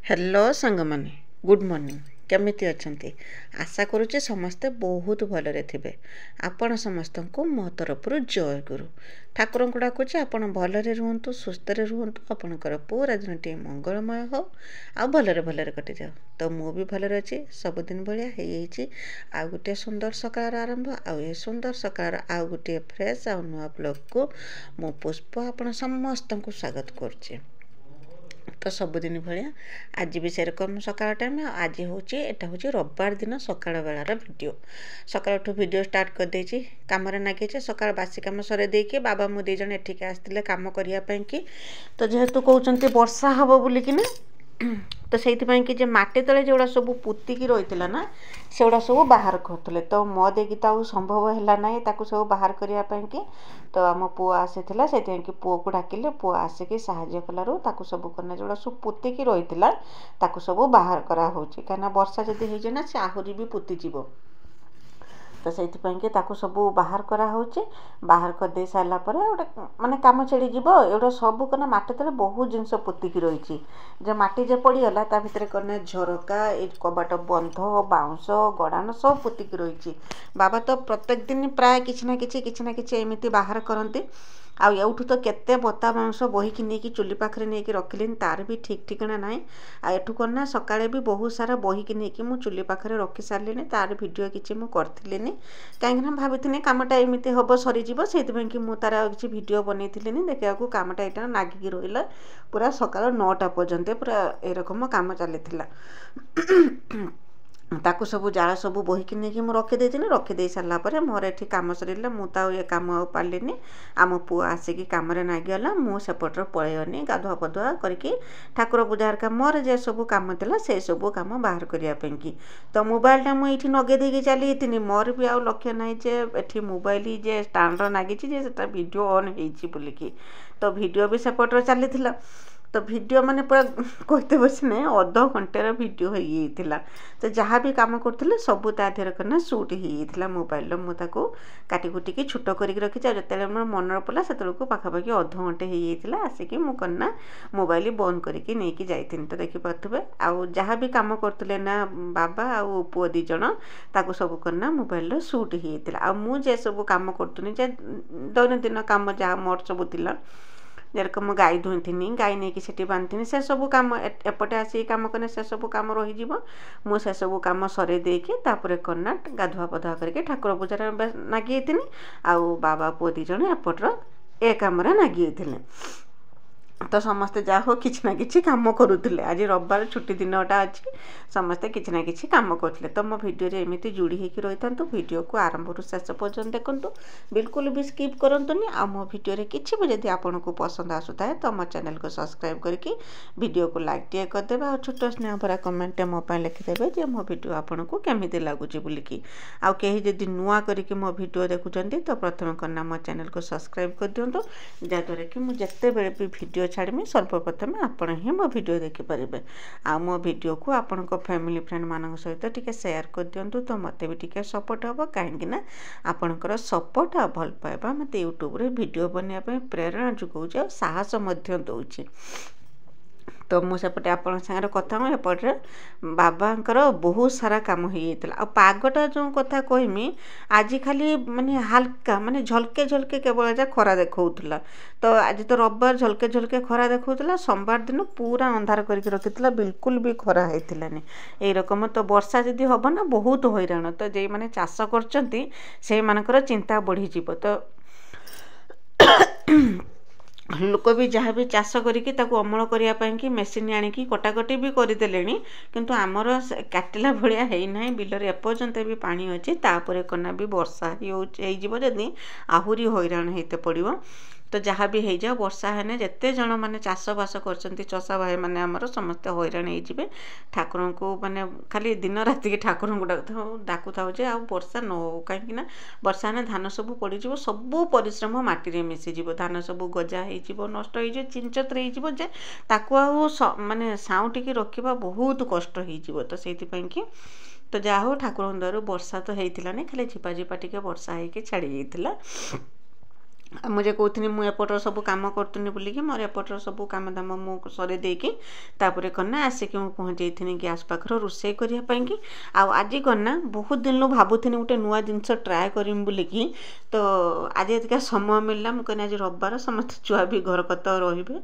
Hello सांग माने good morning केमिति अछंती आशा करुचे समस्ते बहुत भलरे थिबे। आपण समस्त को मो तरफ जय गुरु ठाकुर को डाकुचे आपण भलरे रुहंतु सुस्थ रे रुहंतु आपणकर पूरा दिनटी मंगलमय हो आ भलरे भलरे कटि जाओ। तो मु भी भलरे अछि सबुदिन भलिया हेछि आ गुटे सुंदर सकाळ आरंभ आ ए सुंदर सकाळ आ गुटे फ्रेश आ नुआ ब्लॉग को मो पुष्प आपण समस्त को स्वागत करछि। तो सबुदिन भाया आज भी सेरकम सकाळ टाइम आज हूँ एटा हूँ रविवार दिन सकाळ बेलार वीडियो सकाळ वीडियो स्टार्ट कर देछि काम रे नागिचे सकाळ बासी काम सरे देके बाबा मु दी जण एठिके आस्तिले काम करिया पई कि तो जेहेतु कहउचंती वर्षा हबो बोली कि ना तो से कि माटी तले जोड़ा सब पुतिकी रही ना सेगुड़ा सब बाहर करते तो मो देकी तो संभव है ना ताकू सब बाहर करने कि तो आम पुआ आसी से पुओ को डाकिले पुआ आसिक साहाଯ୍य कलु ताकू सब करना जोड़ा सब पुतिकी रही सब बाहर कराऊँ कहीं वर्षा जदि हो ना से आहरी भी पुतिज तो से सब बाहर कराऊे बाहर कर दे सारा गोटे माने काम छेड़ी एवं सब कना माटी तले बहुत जिनस पुतिकी रही जो माटी जे पड़गला ता भितर कने झरका ए कबाट बंध बाउंश गड़ान सब पुतिकी रही बाबा तो प्रत्येक दिन प्राय किछि एमती बाहर करती आउ एवठू तो केते बता बाउंश बोहिकी नहीं चुली पाखे नहीं रखिले तार भी ठीक ठिकाना ना आ एठू करना सकाळे भी बहुत सारा बोहिकी नहीं मु चुली पाखे रखी सारे तार वीडियो किसी मुझे करी कहीं भाभी कामटा एमती हम सरीज से मुझे तार किसी वीडियो बनई देखा कामटा यहाँ नागिकी रहा पूरा सकाल 9टा पर्यंत पूरा एरकम काम चली ताकू सब जाल सब बोहिकी नहीं मुझे रखीदे सारापर मोर ये कम सरला मुझे ये कम पार्ली आम पुआ आसिक कम नागिगला मुझेपटर पलैनी गाधुआ पधुआ करके ठाकुर पूजा हरिका मोर जे सब कम था से सब कम बाहर करने कि तो मोबाइलटा मुझे नगे देकी चली मोर भी आउ लक्ष्य ना जे मोबाइल जे स्टाण्ड नागी वीडियो ऑन होलिकी तो वीडियो भी सेपटर चली तो वीडियो माने पूरा कहते बस ना अध घंटार वीडियो होता तो जहाँ भी कम करुले सबू तादेह करना सुट होता मोबाइल मुझे काटी कुटिकी छोट कर रखी जो मोर मन पड़ा से पाखापाखि अध घंटे होता आसिक मुझे मोबाइल बंद करके नहीं जाइए तो देखिपे आउ जहाँ भी कम करुले ना बाबा आउ पुओ दीज ताकू सब करना मोबाइल सुट होता आ मुझे सब कम करुनी दैनंदिन कम जहाँ मोर सब थिला जेरकम गाई धोईथिनी गाई नहीं कि सेठी बांधनी से सब कम एपटे आसिक कम कने से सब कम रही मुझे सब कम सरे देके तापर करना गाधुआ पधुआ करके ठाकुर पूजा नागी आउ बाबा पुओ दी जण एपटर ए कम नागी तो समस्ते जा हो किछि ना किछि काम करुले आज रविवार छुट्टी दिनटा अच्छी समस्ते किछि ना किछि काम करते तो मो भिडियो रे एमिति जोड़ी होकर रही था वीडियो को आरंभ रू शेष पर्यंत देखु बिल्कुल भी स्किप करंतुनी आ मो भिडियो रे किछि भी जदि आपन को पसंद आसुता है तो मो चैनल को सब्सक्राइब करके वीडियो को लाइक टे करदेबे आ छोट स्नेह भरा कमेंट मो पाई लिखिदेबे जे मो वीडियो आपन को केमिति लागुची बुलिकी आ कहीं जदि नुआ करके मो वीडियो देखुचंती तो प्रथम करना मो चैनल को सब्सक्राइब कर दियंतु जहाँद्वारा कि मु जत्ते बेले भी वीडियो छाड़मी सर्वप्रथम आपण ही मो वीडियो देखिपारे आ मो वीडियो को आपण फैमिली फ्रेंड मान सहित टिके शेयर कर दिंतु तो मत भी टिके सपोर्ट हम कहीं आपणकर सपोर्ट आ भल पाइबा मत यूट्यूब रे वीडियो बनवाई प्रेरणा जुगाऊँ और साहस दूची तो मुझेपटे आप कथा एपटे बाबांकर बहुत सारा कम होता आ पागटा जो कथा कहमी आज खाली माने हल्का माने झलके झलके केवल जा खरा देखा तो आज तो रविवार झलके झलके खरा देखा सोमवार दिन पूरा अंधार करके रखी बिल्कुल भी खरा होतानी यही रकम तो वर्षा जदि हम ना बहुत हैरान तो जे मैंने चाष कर चिंता बढ़ी तो लोक भी जहाँ भी चाष करके अमल करने कि मेसीन आणिकी कटाकटी भी करदे किंतु आमर काटिला भाया है बिलर एपर्यंत भी पानी अच्छी तापर कना भी वर्षा होदी आहरी हैरान होते पड़ो तो जहाँ भी हो जाओ वर्षा है जिते जन मैंने चाषबास कर चषा भाई मैंने आमर समस्ते हैरान हो ठाकुर को मैंने खाली दिन राति ठाकुर को डाकू था आ वर्षा न हो कहीं वर्षा ने धान सब पड़ सब परिश्रम माटी मिसीज धान सब गजा हो नष्ट हो चिंचत्र हो माने साउंटिकी रखा बहुत कष्ट हो तो से तो जहा हो ठाकुर द्वारा वर्षा तो होता नहीं खाली झिपा झिपा टे वर्षा होकर छाड़ी जाता मुझे कहती मु एपटर सब कम करूनी बोलिकी मोर एपटर सब कम दाम मु सरे देकी तापर करना आसिक मुझे पहुँचे थी गैस पाखर रोषे करने आज करना बहुत दिन भावुनी गोटे नुआ जिनस ट्राए करमी बोलिकी तो आज एतिका समय मिलला मुझे आज रविवार समस्त छुआ भी घर कत रे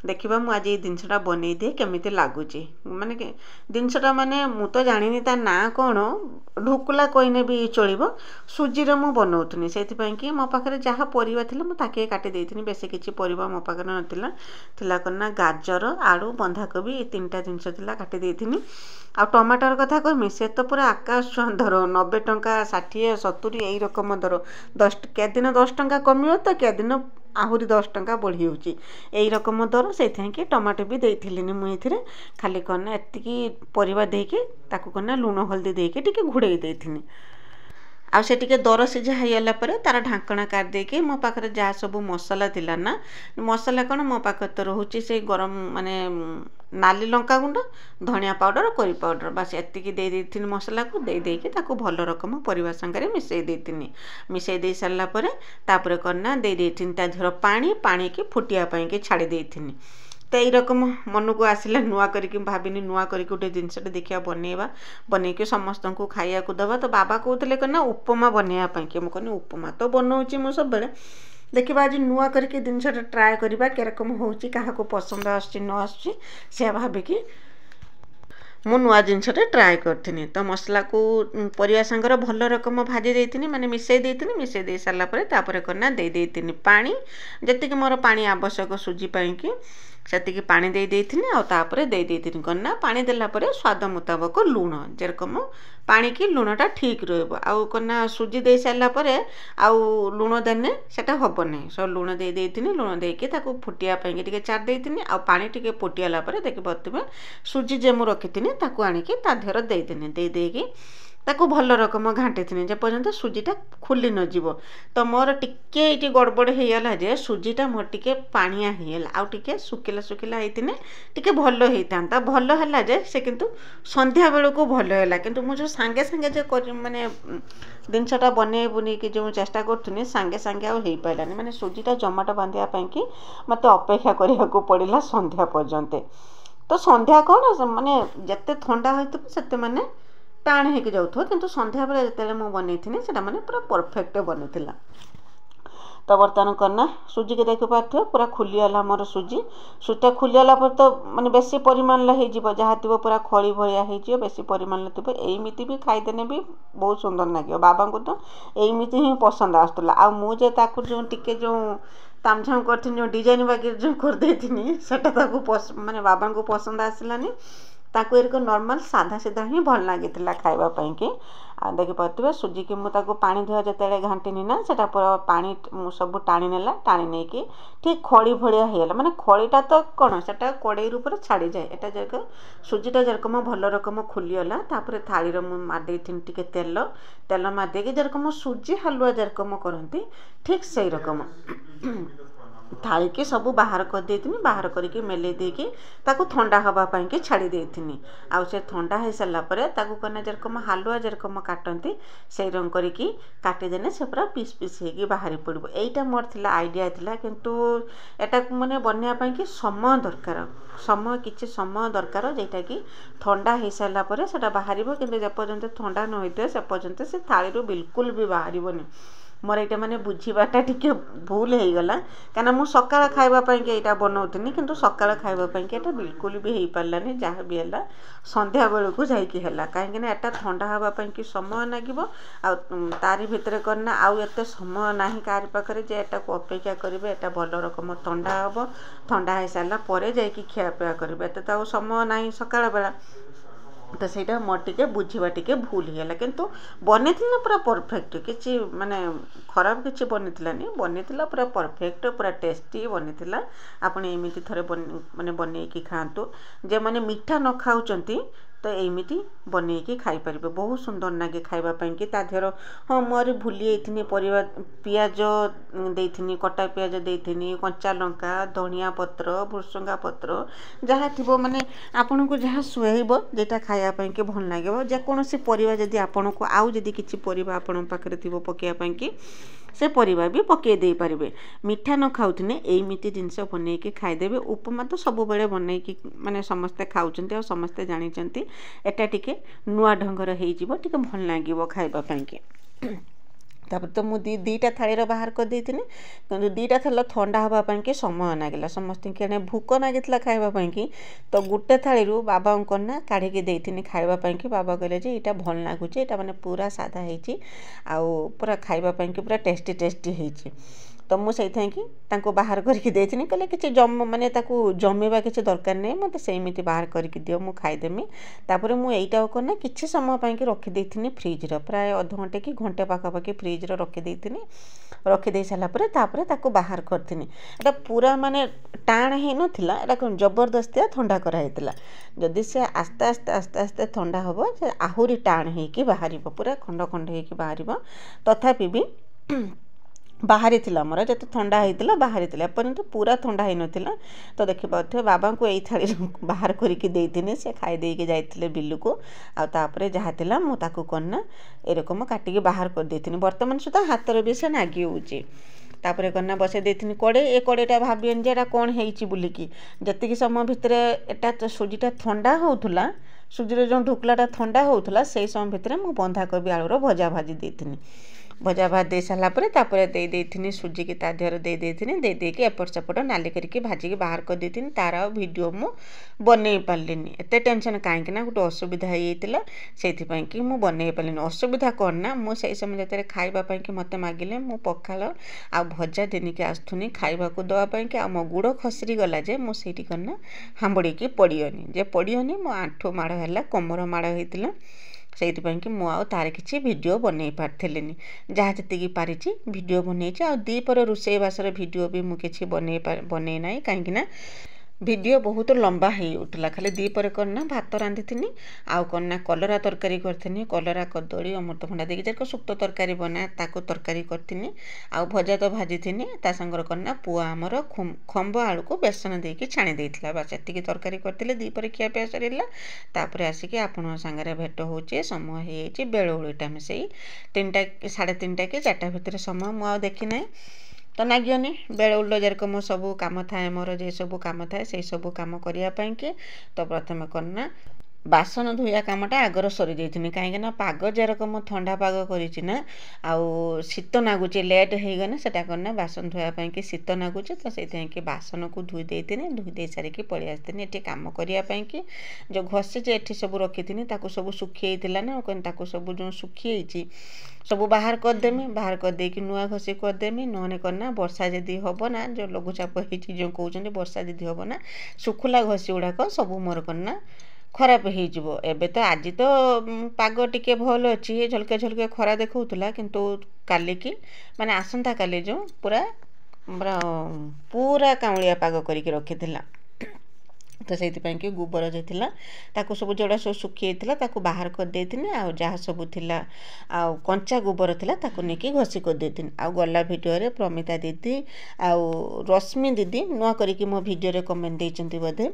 देखा मुझे आज ये जिनसा बनई दिए केमी लगुच माने जिनसा माने मु तो जानी ता ना कौन ढुकुला कहने भी चलो सुजीर मु बनाऊनी से कि मो पाखे जहाँ परिवा था मुझे काटी देती बेस किसी परिवा मो पाखे नाला करना गाजर आलू बंधाकोबी ये 3टा जिनस काटी देती आ टमाटर कथा कहमी से तो पूरा आकाश छुआ दर 90 टंका 60 70 यही रकम दर 10 क्या दिन 10 टंका कम तो क्या दिन आहरी 10 टंका बढ़ी होची यही रकम दर से टमाटो भी देती मुझे खाली करना एतिकी परिवा देके ताकू करना लुण हल्दी देके टिके घुड़े देती आ से टिके दर सीझा होगा पर तार ढाकणा काट देके मो पाखे जहाँ सब मसला थिला ना मसला कौन मो पाखे तो रोचे से गरम माने नाली लंका गुंड धनिया पाउडर करी पाउडर बस एतिकी दे देती मसला को दे देके ताकू भल रकम परिवा संगे मिसई देती मिसई दे सारा पर तापर करना दे देती ता देहर पानी पानी की फुटिया कि छाड़ी देती तो यही रकम मन को आसला नुआ करके भाविनी नुआ करके गोटे जिनसटे देखा बनइबा बनईकी समस्त को खाया को दबा तो बाबा कहते कहना उपमा बनवाई कि मुझे कहनी उपमा तो बनाऊँगी मुझे सब देखा आज नुआ करके जिनसा ट्राए करवा केरकम हो क्या पसंद आसुच्ची से भाविकी मु नुआ जिनसटे ट्राए करथिनी तो मसला को परिया संगर भल रकम भाजी देती माने मिसई दे सारा पर तापर करना दे देती पानी जति मोर पानी आवश्यक सुजी पाई से पानी दे देती आ तापर दे देती करना पानी देला पर स्वाद मुताबक लुण जेरकम पानी की लुणटा ठीक रहा करना सुजी दे सारा पर आउ लुण देने सेटा हम नहीं सो लुण दे देती लुण देके फुटिया टे चार देती आ पानी टे फुटिगला देख पारे सुजी जे मुझे रखी ताकू आनिकी ता देहर देदेनी दे देकी ताकू भल रकम घाटी थी जे पर्यंत सुजीटा खुली न जीव तो मोर टिके ये गड़बड़ होगला जे सुजीटा मोर टिके पानिया होगला आउ टिके सुखिला सुखिला होती टिके भल होता भल है जे से किंतु संध्या बेलू को भल है किंतु मुझे सांगे सांगे जो माने जिनसटा बने बुनी कि जो चेष्टा करूँ सांगे सांगे आउ हो पारानी माने सुजीटा जमाट बांधापी कि मत अपेक्षा करने पड़ा संध्या पर्यंत तो संध्या कौन माने जिते थंडा होते माने टाण हो जाऊँ किंतु संध्या बेले जिते मुझे बनई से माने पूरा परफेक्ट बनी तो बर्तमान करना सुजी के देख पारे पूरा खुलीगला मोर सुजीटा खुलीगला पर तो माने बेसी परिमाण हो जहाँ थी पूरा खड़ी भाया हो बेसी परिमाण थी एमती भी खाईदेने भी बहुत सुंदर लगे बाबा को तो एमती ही पसंद आसूला आ मुझे जो टिके जो तामझाम कर जो डिजाइन बाकी जो करदे सेटा माने बाबा को पसंद आसलानी ताकू एरक नॉर्मल साधा सीधा ही भल लगी खावाई कि देख पारे सुजी की मुझे पानी धुआ जिते घाटीनी ना से पूरा पानी सब टाणी नेला टाणी नहीं कि ठीक खड़ी भाया होगा माने खड़ीटा तो कौन से कड़े रूप छाड़ी जाए एटा जरक सुजीटा जरकम भल रकम खुलीगला तापर थाली मारदे टे तेल तेल मारदे जरकम सुजी हलुआ जरकम करती ठीक से रकम थाली की सब बाहर कर देती बाहर करके मेले देकी ताकू ठंडा हवापाई कि छाड़ी देती आउ से ठंडा हो सारा पर करना जरकम हालुआ जरकम काटती से रंग करके काटिदेने से पूरा पीस पीस हो बाहरी पड़ो यहीटा मोर थिला आइडिया थिला किंतु एटा माने बनवाई कि समय दरकार समय किसी समय दरकार जेटा कि ठंडा हो सारा पर सेटा बाहर किंतु जेपर्यंत ठंडा न होते से पर्यंत से थाली बिल्कुल भी बाहर मोर यहाँ माने बुझाटा टी भूल हो गला कहीं मुझ सका खावाई यहाँ बनाऊनी किंतु सका खावाई यहाँ बिल्कुल भी हो पारानी जहाँ भी है संध्या बेलू को जाइए कहीं यहाँ ठंडा हाँपाई कि समय लगे तारी भितर करना आउ एत समय ना कार पाखे जे एटा को अपेक्षा करेंगे यहाँ भल रकम ठंडा हम ठंडा हो सारापर जा खियापिया करेंगे एत तो समय ना सका बेला तो सहीटा मोर टे बुझा टे भूल होगा किंतु बनी पूरा परफेक्ट किसी माने खराब किसी बनी पूरा परफेक्ट पूरा टेस्टी बनी आपड़ एमती थे माने बनईकी खातु जे मैंने मीठा न खाऊँ तो एमती बनईकी खाई पारे बहुत सुंदर लगे खावाई कि तादेहर हाँ मुझे भूली जाइए परिवा पियाज देथि कटा पियाज देथि कंचा लंका धनिया पत्र भुसुंगा पत्र जहाँ थी माने आपन को जहाँ सुहेब जेटा खायापाई कि भल लगे जेकोसी परिवा जदि आपन को आउ जदि किसी परिवा आपण पाखे थी पकाइपाई कि से परिवा भी पकई दे पारे मीठा न खाऊने एमती जिनस बनईकी खाईदेवे उपमा तो सब बड़े बनईकी माने समस्ते खाऊँ और समस्ते जानते एटा टिके नुआ ढंगर हो टे भल लगे खावाई कि तापर तो मुझे दीटा थाली बाहर कर देती कि दीटा थाली ठंडा हाँपाई कि समय लगे समस्त भूक लगी खावाई कि तो गोटे थाली बाबा ना काढ़ी देती खावाई कि बाबा कहले जे यहाँ भल लगुच यहाँ मैंने पूरा सादा हो पूरा खावाई कि पूरा टेस्टी टेस्टी होती तो मुझे कि बाहर करके देती कहले कि माने जमीवा किसी दरकार नहीं मत सेमती बाहर करके दियो मु खाईदेमी तापर मुझा करना किसी समय कि रखीदे फ्रिज्र प्राय अध घंटे कि घंटे पाखापाखि फ्रिज्र रखीदे सारापर बाहर करी एटा पूरा माने टाण हो नाला एटा जबरदस्तिया ठंडा कराइला जदि से आस्ते आस्ते आस्ते आस्ते ठंडा हम से आहरी टाण हो बाहर पूरा खंड खंड हो बाहर तथापि भी बाहरी थिला मोर जते ठंडा होइतिला बाहरी थिला परंतु पूरा ठंडा होई नथिला तो देखि पाथे बाबा को एई थाली बाहर करके देइथिने से खाई देई के जाइथिले बिल्लू को आ तापरे जहा थिला मु ताकू करना एरकम काटी के बाहर कर देइथिने वर्तमान सुधा हातर भी से नागी होउची तापरे करना बसे देथिनी कड़े ए कड़ेटा भाबियन जे एटा कोन हेइची बुलिकी जतिकी समय भितर एटा सुजीटा ठंडा होउथुला सुजीर जो ढुकलाटा ठंडा होउथुला सेई समय भितर मु बंधाकोबी आलूर भजा भाजी देइथिनी भजा भात दे सारापर देथि सुजी की तादेहर देदेकी एपट सेपट नाली करके भाजिकी बाहर कर देती तार आ वीडियो मु बनई पार्लिनी एत टेंशन कहीं गोटे असुविधा होता से मुझे बनई पार्लिनी असुविधा करना मुझे समय जो खावाई कि मत मागिले मु पखाल आ भजा देनिकी आसुनी खावा को दवापाई कि मो गुड़ खसरी गला जे मुझे करना हांबड़ी की पड़ियोनी जे पड़ियोनी मो आंठू माड़ है कमर माड़ होता से तार किसी वीडियो बनई पार्थिनी जहाँ जी पारी वीडियो बनई आ दीपर रोषेईवासर वीडियो भी मुझे बनई ना कहीं वीडियो बहुत लंबा हो उठला खाली दीपर करना भात रांधि आउ करना कलरा तरकारी करथिनी कलरा कदली अमृतभंडा देके जक सुक्त तरकारी बना ताको तरकारी करथिनी आउ भजा तो भाजी थिनी ता संगर करना पुआ हमर खंब आलू को बेसन देके छाणी देइथिला बस एतिकी तरकारी करथिले दीपर खिया पिया सरिला तापर आसिके आपण संगरे भेट होचे समय हेची बेळोळी टाइम सेई 3टा 3:30 कि 4टा भितर समय मु आ देखि नै तो नागियोनी बेले उल्लो जेरकम सबू काम थाए मोर जे सबू काम थाए से सबू काम करने कि तो प्रथम करना बासन धोया कामटा आगर सरी जाइथिनी कहीं पाग जेरकम ठंडा पाग करिचिना आउ शीत नागुचे लेट हो गने सेटा करना बासन धोयापाई कि शीत नागुचे तो से कि बासन को धोई देथिनी धोई दे सारिकी पळि आस्थिनी एठी काम करिया पाई कि जो घसी जे एठी सब रखिथिनी ताको सब सुखियैथिला ना कोन ताको सब जो सुखियैछि सब बाहर करदेमी बाहर कर देकी नुआ घसी करदेमी नहने करना वर्षा जदि हम ना जो लघुचाप होती जो कहते वर्षा जदि हम ना सुखुला घसी गुड़ाक सब मोर करना खराब हो एबे तो आज तो पाग टिके भल अच्छी झलके झलके खरा देखौला किंतु काली की माने आसंता काली जो पूरा पूरा काउलिया पाग करके रखिथिला तो से कि गोबर जो थिला ताको सब जोड़ा सब सुखी ताको बाहर कर देथिनी आ जहाँ सब थिला आ कंचा गोबर थिला ताको नेकी घसी कर देथिनी आ गला वीडियो रे प्रमिता दीदी आ रश्मि दीदी नुआ करिकी मो वीडियो रे कमेंट देइचंती बधे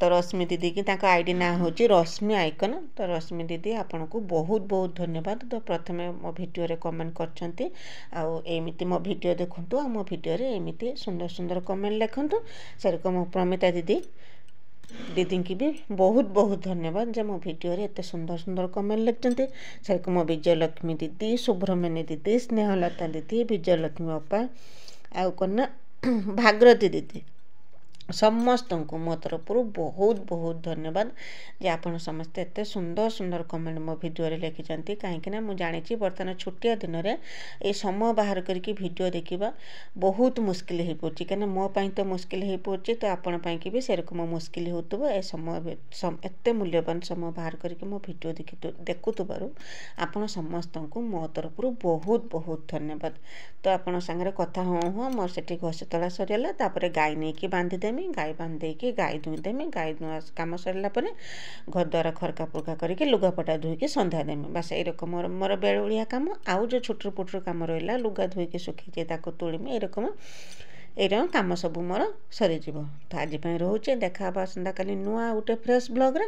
तो रश्मि दीदी की ताको आईडी ना होची रश्मि आइकन तो रश्मि दीदी आपन को बहुत बहुत धन्यवाद तो प्रथमे मो वीडियो रे कमेंट करचंती आ एमिति मो वीडियो देखंतु आ मो वीडियो रे एमिति सुंदर सुंदर कमेंट लिखंतु सेरकम प्रमिता दीदी दीदी की भी बहुत बहुत धन्यवाद जे मो वीडियो रे एते सुंदर सुंदर कमेंट लिखचंती सेरकम विजयलक्ष्मी दीदी शुभ्रमण्य दीदी स्नेहलता दीदी विजयलक्ष्मी अपा आ कोना भागरती दीदी समस्त को मो तरफ बहुत बहुत धन्यवाद जे आपण समस्ते एते सुंदर सुंदर कमेंट मो वीडियो रे लिखिचंती कहीं मु जानी बर्तमान छुट्टिया दिन में ये समय बाहर करके वीडियो देखा बहुत मुस्किल हो पड़ी कहीं मो पाई तो मुस्किल हो पड़ी तो आपण पाई भी सेरकम मुस्किल होतुबो ए समय एते मूल्यवान समय बाहर करके मो वीडियो देखुथबारु आपण समस्त को मो तरफ बहुत बहुत धन्यवाद तो आपण संगे कथा हूँ मोर से घसी तला सरीला गाई नहीं कि बांधिदे ବାନ୍ଧିଦେମି, ଗାଈ ବାନ୍ଧି ଦେଇକି ଗାଈ ଦୁଇଁଦେମି, ଗାଈ ଦୁଆଁ କାମ ସରିଲା ପରେ ଘରଦ୍ୱାର ଖରକା ପୁରକା କରିକି ଲୁଗାପଟା ଧୋଇକି ସନ୍ଧ୍ୟା ଦେମି। ବାସ୍ ଏଇ ରକମ ମୋର ବେଳୁଳିଆ କାମ। ଆଉ ଯେଉଁ ଛୋଟରୁ ପୁଟରୁ କାମ ରହିଲା, ଲୁଗା ଧୋଇକି ଶୁଖିଛି ତାକୁ ତୋଳିମି, ଏଇରକମ କାମ ସବୁ ମୋର ସରିଯିବ। ତ ଆଜି ପାଇଁ ରହୁଛି, ଦେଖା ହେବା ଆସନ୍ତାକାଲି ନୂଆ ଗୋଟେ ଫ୍ରେଶ୍ ବ୍ଲଗ୍ରେ।